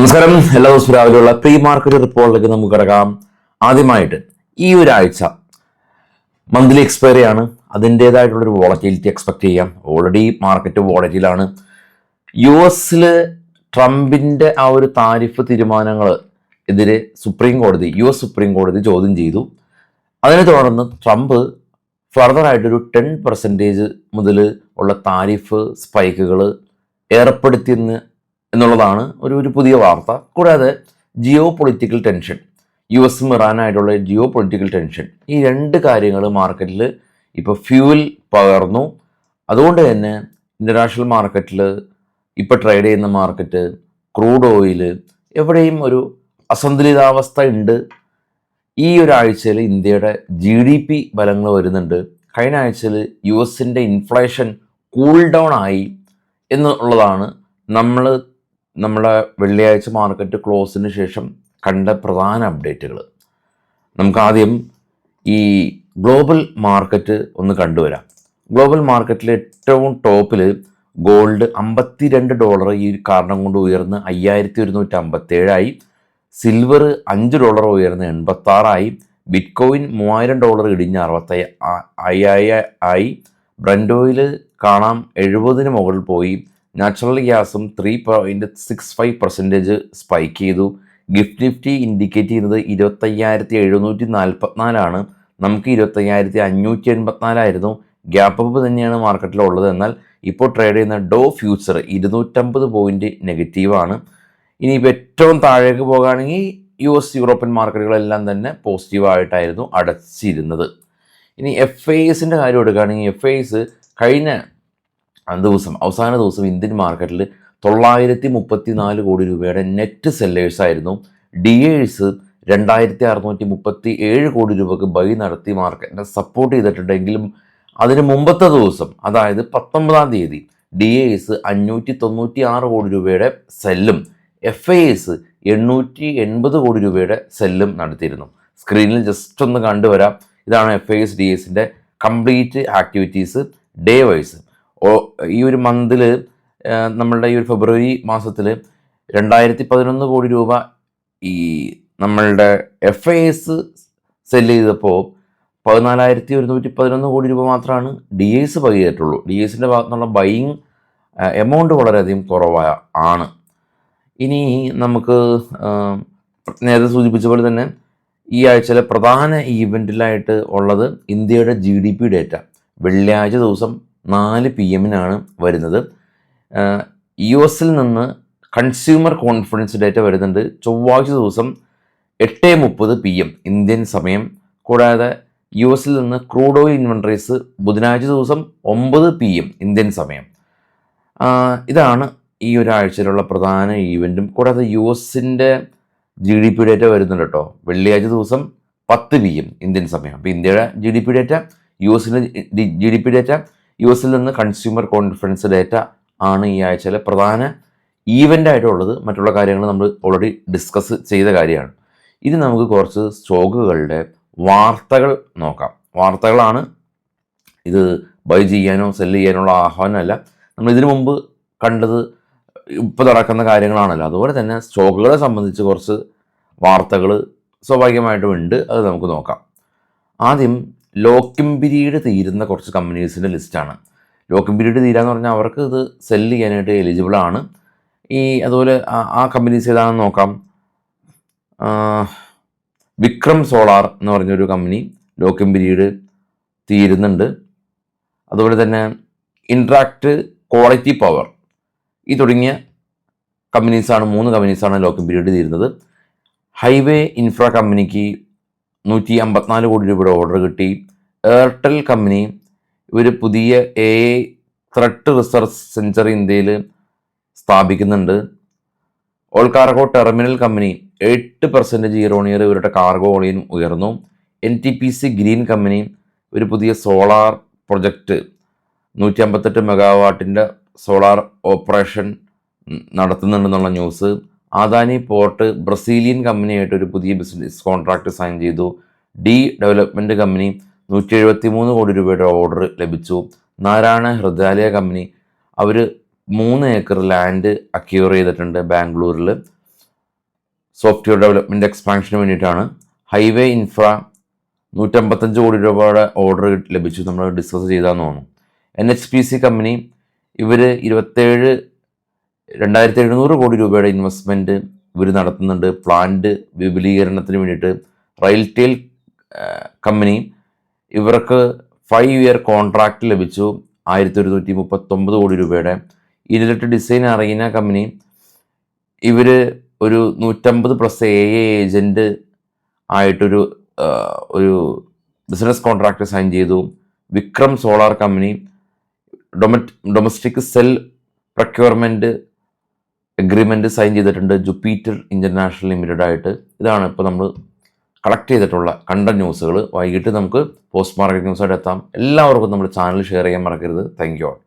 നമസ്കാരം. എല്ലാ ദിവസവും രാവിലെയുള്ള പ്രീ മാർക്കറ്റ് റിപ്പോർട്ടിലേക്ക് നമുക്ക് കിടക്കാം. ആദ്യമായിട്ട് ഈ ഒരാഴ്ച മന്ത്ലി എക്സ്പയറി ആണ്. അതിൻ്റേതായിട്ടുള്ളൊരു വോളറ്റിലിറ്റി എക്സ്പെക്ട് ചെയ്യാം. ഓൾറെഡി മാർക്കറ്റ് വോളറ്റിലാണ്. US ട്രംപിൻ്റെ ആ ഒരു താരിഫ് തീരുമാനങ്ങൾ എതിരെ US സുപ്രീം കോടതി ചോദ്യം ചെയ്തു. അതിനെ തുടർന്ന് ട്രംപ് ഫർദറായിട്ടൊരു 10% മുതൽ ഉള്ള താരിഫ് സ്പൈക്കുകൾ ഏർപ്പെടുത്തിയെന്ന് എന്നുള്ളതാണ് ഒരു പുതിയ വാർത്ത. കൂടാതെ ജിയോ പൊളിറ്റിക്കൽ ടെൻഷൻ, US ഇറാനായിട്ടുള്ള ജിയോ പൊളിറ്റിക്കൽ ടെൻഷൻ, ഈ രണ്ട് കാര്യങ്ങൾ മാർക്കറ്റിൽ ഇപ്പോൾ ഫ്യൂവൽ പകർന്നു. അതുകൊണ്ട് തന്നെ ഇൻ്റർനാഷണൽ മാർക്കറ്റിൽ ഇപ്പോൾ ട്രേഡ് ചെയ്യുന്ന മാർക്കറ്റ്, ക്രൂഡ് ഓയിൽ, എവിടെയും ഒരു അസന്തുലിതാവസ്ഥ ഉണ്ട്. ഈ ഒരാഴ്ചയിൽ ഇന്ത്യയുടെ GDP ഫലങ്ങൾ വരുന്നുണ്ട്. കഴിഞ്ഞ ആഴ്ചയിൽ US ഇൻഫ്ലേഷൻ കൂൾ ഡൗൺ ആയി എന്നുള്ളതാണ് നമ്മുടെ വെള്ളിയാഴ്ച മാർക്കറ്റ് ക്ലോസിന് ശേഷം കണ്ട പ്രധാന അപ്ഡേറ്റുകൾ. നമുക്ക് ആദ്യം ഈ ഗ്ലോബൽ മാർക്കറ്റ് ഒന്ന് കണ്ടുവരാം. ഗ്ലോബൽ മാർക്കറ്റിൽ ഏറ്റവും ടോപ്പിൽ ഗോൾഡ് $52 ഈ കാരണം കൊണ്ട് ഉയർന്ന് 5157 സിൽവർ $5 ഉയർന്ന് 86 ബിറ്റ്കോയിൻ $3000 ഇടിഞ്ഞ് 65 ബ്രന്റ് ഓയിൽ കാണാം 70 മുകളിൽ പോയി. നാച്ചുറൽ ഗ്യാസും 3.65% സ്പൈക്ക് ചെയ്തു. നിഫ്റ്റി ഇൻഡിക്കേറ്റ് ചെയ്യുന്നത് 25,744 നമുക്ക് 25,584 ഗ്യാപ്പ് അപ്പ് തന്നെയാണ് മാർക്കറ്റിലുള്ളത്. എന്നാൽ ഇപ്പോൾ ട്രേഡ് ചെയ്യുന്ന ഡോ ഫ്യൂച്ചർ 250 പോയിന്റ് നെഗറ്റീവാണ്. ഇനിയിപ്പോൾ ഏറ്റവും താഴേക്ക് പോകുകയാണെങ്കിൽ US യൂറോപ്യൻ മാർക്കറ്റുകളെല്ലാം തന്നെ പോസിറ്റീവായിട്ടായിരുന്നു അടച്ചിരുന്നത്. ഇനി FISൻ്റെ കാര്യം എടുക്കുകയാണെങ്കിൽ FIS കഴിഞ്ഞ അവസാന ദിവസം ഇന്ത്യൻ മാർക്കറ്റിൽ 934 കോടി രൂപയുടെ നെറ്റ് സെല്ലേഴ്സ് ആയിരുന്നു. ഡിയേഴ്സ് 2637 കോടി രൂപക്ക് ബൈ നടത്തി മാർക്കറ്റിനെ സപ്പോർട്ട് ചെയ്തിട്ടുണ്ടെങ്കിലും അതിന് മുമ്പത്തെ ദിവസം, അതായത് 19-ാം തീയതി, ഡിയേഴ്സ് 596 കോടി രൂപയുടെ സെല്ലും FIS 880 കോടി രൂപയുടെ സെല്ലും നടത്തിയിരുന്നു. സ്ക്രീനിൽ ജസ്റ്റ് ഒന്ന് കണ്ടുവരാം. ഇതാണ് FIS DASൻ്റെ കംപ്ലീറ്റ് ആക്ടിവിറ്റീസ് ഡേ വൈസ്. ഈ ഒരു മന്തിൽ, നമ്മളുടെ ഈ ഒരു ഫെബ്രുവരി മാസത്തിൽ 2011 കോടി രൂപ ഈ നമ്മളുടെ FIS സെല്ല് ചെയ്തപ്പോൾ 14,111 കോടി രൂപ മാത്രമാണ് DAS ബൈ ചെയ്തിട്ടുള്ളൂ. DASൻ്റെ ഭാഗത്തുനിന്നുള്ള ബൈയിങ് എമൗണ്ട് വളരെയധികം കുറവാണ്. ഇനി നമുക്ക് നേരത്തെ സൂചിപ്പിച്ച പോലെ തന്നെ ഈ ആഴ്ചയിലെ പ്രധാന ഈവൻറ്റിലായിട്ട് ഉള്ളത് ഇന്ത്യയുടെ GDP ഡേറ്റ വെള്ളിയാഴ്ച ദിവസം 4 PM വരുന്നത്. US നിന്ന് കൺസ്യൂമർ കോൺഫിഡൻസ് ഡേറ്റ വരുന്നുണ്ട് ചൊവ്വാഴ്ച ദിവസം 8:30 PM ഇന്ത്യൻ സമയം. കൂടാതെ US നിന്ന് ക്രൂഡ് ഓയിൽ ഇൻവെൻട്രീസ് ബുധനാഴ്ച ദിവസം 9 PM ഇന്ത്യൻ സമയം. ഇതാണ് ഈ ഒരാഴ്ചയിലുള്ള പ്രധാന ഈവൻറ്റും. കൂടാതെ US GDP ഡേറ്റ വരുന്നുണ്ട് കേട്ടോ, വെള്ളിയാഴ്ച ദിവസം 10 PM ഇന്ത്യൻ സമയം. അപ്പോൾ ഇന്ത്യയുടെ GDP data, US GDP data, US നിന്ന് കൺസ്യൂമർ കോൺഫിഡൻസ് ഡേറ്റ ആണ് ഈ ആഴ്ചയിലെ പ്രധാന ഈവൻ്റായിട്ടുള്ളത്. മറ്റുള്ള കാര്യങ്ങൾ നമ്മൾ ഓൾറെഡി ഡിസ്കസ് ചെയ്ത കാര്യമാണ്. ഇനി നമുക്ക് കുറച്ച് സ്റ്റോക്കുകളുടെ വാർത്തകൾ നോക്കാം. വാർത്തകളാണ് ഇത്, ബൈ ചെയ്യാനോ സെല്ല് ചെയ്യാനുള്ള ആഹ്വാനമല്ല. നമ്മൾ ഇതിനു മുമ്പ് കണ്ടത് ഇപ്പോൾ നടക്കുന്ന കാര്യങ്ങളാണല്ലോ. അതുപോലെ തന്നെ സ്റ്റോക്കുകളെ സംബന്ധിച്ച് കുറച്ച് വാർത്തകൾ സ്വാഭാവികമായിട്ടും ഉണ്ട്. അത് നമുക്ക് നോക്കാം. ആദ്യം ലോക്കിംഗ് പീരീഡ് തീരുന്ന കുറച്ച് കമ്പനീസിൻ്റെ ലിസ്റ്റാണ്. ലോക്കിംഗ് പീരീഡ് തീരാന്ന് പറഞ്ഞാൽ അവർക്ക് ഇത് സെല്ല് ചെയ്യാനായിട്ട് എലിജിബിൾ ആണ്. അതുപോലെ ആ കമ്പനീസ് ഏതാണെന്ന് നോക്കാം. വിക്രം സോളാർ എന്ന് പറഞ്ഞൊരു കമ്പനി ലോക്കിംഗ് പീരീഡ് തീരുന്നുണ്ട്. അതുപോലെ തന്നെ ഇൻട്രാക്ട്, ക്വാളിറ്റി പവർ, ഈ തുടങ്ങിയ കമ്പനീസാണ്, 3 കമ്പനീസാണ് ലോക്കിംഗ് പീരീഡ് തീരുന്നത്. ഹൈവേ ഇൻഫ്ര കമ്പനിക്ക് 154 കോടി രൂപയുടെ ഓർഡർ കിട്ടി. എയർടെൽ കമ്പനി ഒരു പുതിയ AI ത്രെട്ട് റിസർച്ച് സെൻറ്റർ ഇന്ത്യയിൽ സ്ഥാപിക്കുന്നുണ്ട്. All cargo terminal company 8% year-on-year ഇവരുടെ കാർഗോ വോളിയം ഉയർന്നു. NTPC ഗ്രീൻ കമ്പനി ഒരു പുതിയ സോളാർ പ്രൊജക്റ്റ് 158 മെഗാവാട്ടിൻ്റെ സോളാർ ഓപ്പറേഷൻ നടത്തുന്നുണ്ടെന്നുള്ള ന്യൂസ്. അദാനി പോർട്ട് ബ്രസീലിയൻ കമ്പനിയായിട്ട് ഒരു പുതിയ ബിസിനസ് കോൺട്രാക്റ്റ് സൈൻ ചെയ്തു. ഡെവലപ്മെൻറ്റ് കമ്പനി 173 കോടി രൂപയുടെ ഓർഡർ ലഭിച്ചു. നാരായണ ഹൃദയാലയ കമ്പനി അവർ 3 ഏക്കർ ലാൻഡ് അക്യൂർ ചെയ്തിട്ടുണ്ട് ബാംഗ്ലൂരിൽ. സോഫ്റ്റ്വെയർ ഡെവലപ്മെൻറ്റ് എക്സ്പാൻഷന് വേണ്ടിയിട്ടാണ്. ഹൈവേ ഇൻഫ്ര 155 കോടി രൂപയുടെ ഓർഡർ ലഭിച്ചു, നമ്മൾ ഡിസ്കസ് ചെയ്താന്ന് തോന്നുന്നു. NHPC കമ്പനി ഇവർ 27,700 കോടി രൂപയുടെ ഇൻവെസ്റ്റ്മെൻറ്റ് ഇവർ നടത്തുന്നുണ്ട് പ്ലാന്റ് വിപുലീകരണത്തിന് വേണ്ടിയിട്ട്. റെയിൽടെൽ കമ്പനി ഇവർക്ക് 5 ഇയർ കോൺട്രാക്റ്റ് ലഭിച്ചു 1139 കോടി രൂപയുടെ. ഇൻലെറ്റ് ഡിസൈൻ അറീന കമ്പനി ഇവർ ഒരു 150+ AA ഏജൻറ്റ് ആയിട്ടൊരു ഒരു ബിസിനസ് കോൺട്രാക്റ്റ് സൈൻ ചെയ്തു. Vikram solar company domestic cell procurement agreement sign ചെയ്തിട്ടുണ്ട് ജുപ്പിറ്റർ ഇൻ്റർനാഷണൽ ലിമിറ്റഡ് ആയിട്ട്. ഇതാണ് ഇപ്പോൾ നമ്മൾ കളക്ട് ചെയ്തിട്ടുള്ള കണ്ടന്റ് ന്യൂസുകൾ. വൈകിട്ട് നമുക്ക് പോസ്റ്റ് മാർക്കറ്റ് ന്യൂസായിട്ട് എത്താം. എല്ലാവർക്കും നമ്മുടെ ചാനൽ ഷെയർ ചെയ്യാൻ മറക്കരുത്. Thank you all.